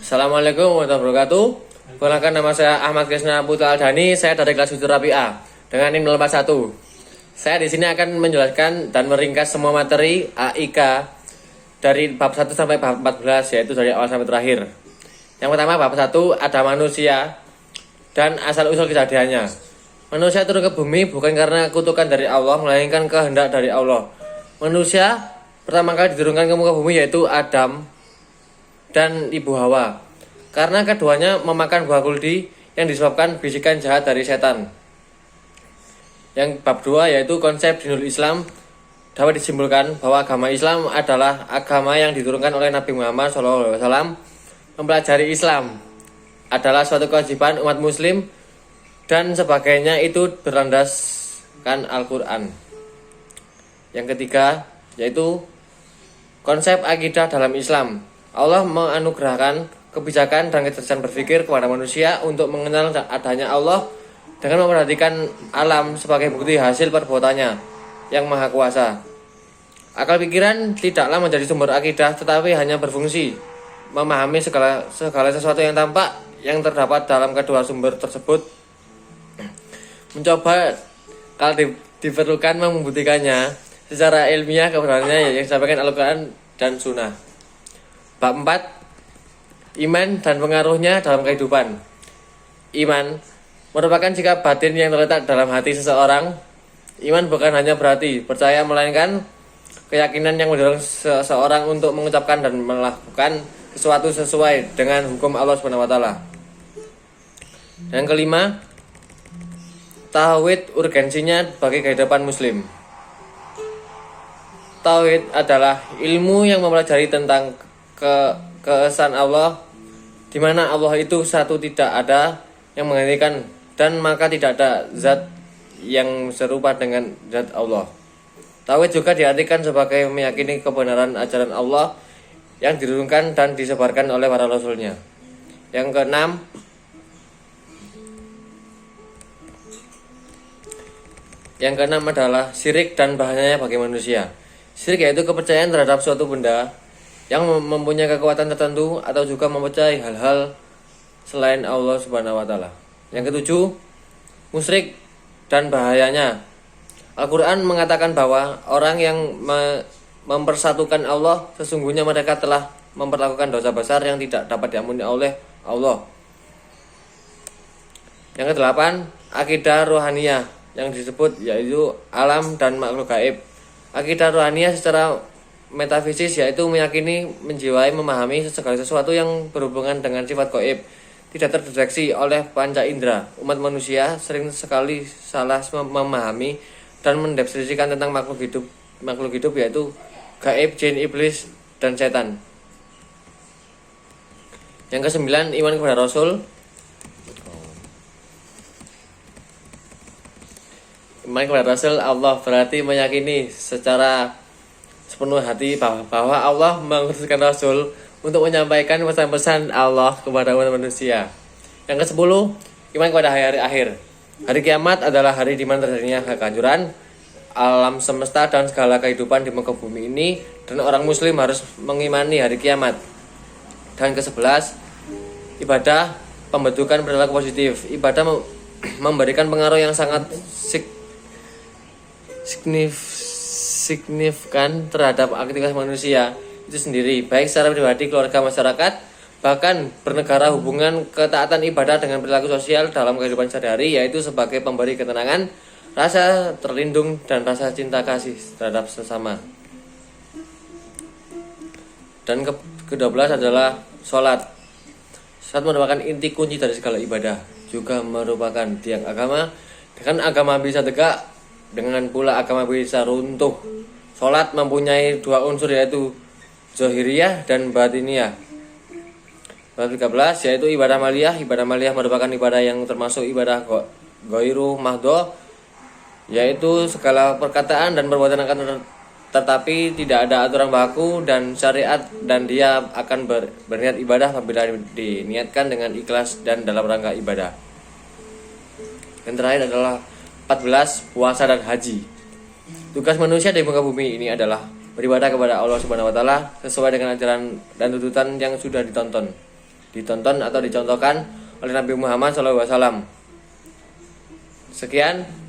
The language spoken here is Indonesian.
Assalamualaikum warahmatullahi wabarakatuh. Perkenalkan, nama saya Ahmad Krisna Putra Aldani. Saya dari kelas 7 Rapi A dengan NIM 041. Saya di sini akan menjelaskan dan meringkas semua materi AIK dari bab 1 sampai bab 14, yaitu dari awal sampai terakhir. Yang pertama, bab 1 ada manusia dan asal-usul kejadiannya. Manusia turun ke bumi bukan karena kutukan dari Allah, melainkan kehendak dari Allah. Manusia pertama kali diturunkan ke muka bumi yaitu Adam dan Ibu Hawa, karena keduanya memakan buah kuldi yang disebabkan bisikan jahat dari setan. Yang bab 2 yaitu konsep dinul Islam, dapat disimpulkan bahwa agama Islam adalah agama yang diturunkan oleh Nabi Muhammad SAW. Mempelajari Islam adalah suatu kewajiban umat muslim dan sebagainya, itu berlandaskan Al-Quran. Yang ketiga yaitu konsep akidah dalam Islam. Allah menganugerahkan kebijakan dan kecerdasan berpikir kepada manusia untuk mengenal adanya Allah dengan memperhatikan alam sebagai bukti hasil perbuatannya yang maha kuasa. Akal pikiran tidaklah menjadi sumber akidah, tetapi hanya berfungsi memahami segala sesuatu yang tampak yang terdapat dalam kedua sumber tersebut. Mencoba kalau diperlukan membuktikannya secara ilmiah kebenarannya yang disampaikan Al-Quran dan Sunnah. Bab 4, iman dan pengaruhnya dalam kehidupan. Iman merupakan sikap batin yang terletak dalam hati seseorang. Iman bukan hanya berarti percaya, melainkan keyakinan yang mendorong seseorang untuk mengucapkan dan melakukan sesuatu sesuai dengan hukum Allah SWT. Yang kelima, tauhid, urgensinya bagi kehidupan muslim. Tauhid adalah ilmu yang mempelajari tentang keesaan Allah, di mana Allah itu satu, tidak ada yang menggantikan, dan maka tidak ada zat yang serupa dengan zat Allah. Tauhid juga diartikan sebagai meyakini kebenaran ajaran Allah yang diturunkan dan disebarkan oleh para rasulnya. Yang keenam, adalah syirik dan bahayanya bagi manusia. Syirik yaitu kepercayaan terhadap suatu benda yang mempunyai kekuatan tertentu atau juga mempercayai hal-hal selain Allah Subhanahu wa taala. Yang ketujuh, musyrik dan bahayanya. Al-Quran mengatakan bahwa orang yang mempersatukan Allah, sesungguhnya mereka telah memperlakukan dosa besar yang tidak dapat diampuni oleh Allah. Yang kedelapan, akidah rohaniyah yang disebut yaitu alam dan makhluk gaib. Akidah rohaniyah secara metafisis yaitu meyakini, menjiwai, memahami segala sesuatu yang berhubungan dengan sifat gaib, tidak terdeteksi oleh panca indera. Umat manusia sering sekali salah memahami dan mendeskripsikan tentang makhluk hidup yaitu gaib, jin, iblis, dan setan. Yang kesembilan, iman kepada Rasul. Iman kepada Rasul Allah berarti meyakini secara sepenuh hati bahwa Allah mengutuskan Rasul untuk menyampaikan pesan-pesan Allah kepada umat manusia. Yang ke-10, iman kepada hari akhir. Hari kiamat adalah hari di mana terjadinya kehancuran alam semesta dan segala kehidupan di muka bumi ini, dan orang muslim harus mengimani hari kiamat. Dan ke-11, ibadah pembentukan perilaku positif. Ibadah memberikan pengaruh yang sangat signifikan terhadap aktivitas manusia itu sendiri, baik secara pribadi, keluarga, masyarakat, bahkan bernegara. Hubungan ketaatan ibadah dengan perilaku sosial dalam kehidupan sehari-hari, yaitu sebagai pemberi ketenangan, rasa terlindung, dan rasa cinta kasih terhadap sesama. Dan ke-12 adalah sholat. Sholat merupakan inti kunci dari segala ibadah, juga merupakan tiang agama. Dengan agama bisa tegak, dengan pula agama bisa runtuh. Sholat mempunyai dua unsur yaitu zahiriyah dan batiniyah. Bab 13 yaitu ibadah maliyah. Ibadah maliyah merupakan ibadah yang termasuk ibadah ghairu mahdhah, yaitu segala perkataan dan perbuatan akan tetapi tidak ada aturan baku dan syariat, dan dia akan berniat ibadah apabila diniatkan dengan ikhlas dan dalam rangka ibadah. Yang terakhir adalah 14, puasa dan haji. Tugas manusia di muka bumi ini adalah beribadah kepada Allah Subhanahu wa taala sesuai dengan ajaran dan tuntutan yang sudah ditonton atau dicontohkan oleh Nabi Muhammad SAW. Sekian.